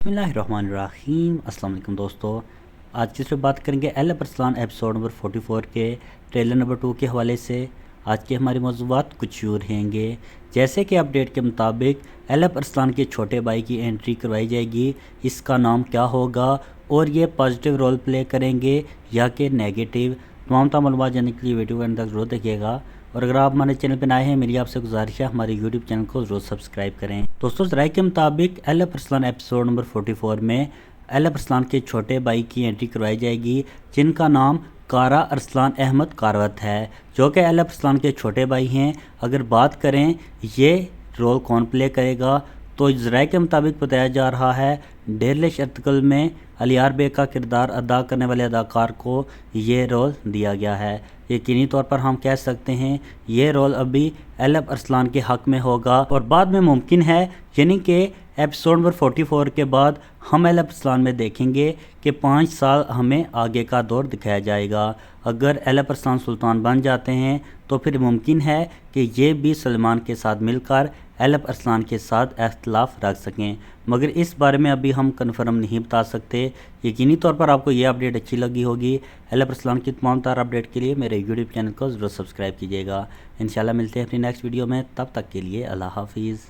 बिस्मिल्लाहिर्रहमानिर्रहीम। अस्सलाम वालेकुम दोस्तों, आज की बात करेंगे एल अरसलान एपिसोड नंबर 44 के ट्रेलर नंबर 2 के हवाले से। आज के हमारे मौज़ूआत कुछ यूँ रहेंगे, जैसे कि अपडेट के मुताबिक एल अरसलान के छोटे भाई की एंट्री करवाई जाएगी। इसका नाम क्या होगा और ये पॉजिटिव रोल प्ले करेंगे या कि नेगेटिव। तमाम मालूमात जानने के लिए वीडियो को अंत तक जरूर देखिएगा। और अगर आप हमारे चैनल पर नए हैं, मेरी आपसे गुजारिश है हमारे यूट्यूब चैनल को जरूर सब्सक्राइब करें। दोस्तों, ज़राए के मुताबिक एल अरसलान एपिसोड नंबर 44 में एल अरसलान के छोटे भाई की एंट्री करवाई जाएगी, जिनका नाम कारा अरसलान अहमद कारवत है, जो कि एल अरसलान के छोटे भाई हैं। अगर बात करें ये रोल कौन प्ले करेगा, तो ज़राए के मुताबिक बताया जा रहा है डेरलिश अर्तुगरुल में अलियार बेग का किरदार अदा करने वाले अदाकार को ये रोल दिया गया है। यकीनी तौर पर हम कह सकते हैं ये रोल अभी एल अरसलान के हक़ में होगा और बाद में मुमकिन है, यानी कि एपिसोड नंबर 44 के बाद हम एल अरसलान में देखेंगे कि 5 साल हमें आगे का दौर दिखाया जाएगा। अगर एल अरसलान सुल्तान बन जाते हैं तो फिर मुमकिन है कि ये भी सलमान के साथ मिलकर एल अरसलान के साथ इख्तिलाफ रख सकें, मगर इस बारे में अभी हम कन्फर्म नहीं बता सकते। यकीनी तौर पर आपको ये अपडेट अच्छी लगी होगी। एल अरसलान की तमाम तार अपडेट के लिए मेरे यूट्यूब चैनल को ज़रूर सब्सक्राइब कीजिएगा। इंशाल्लाह मिलते हैं अपनी नेक्स्ट वीडियो में, तब तक के लिए अल्लाह हाफिज़।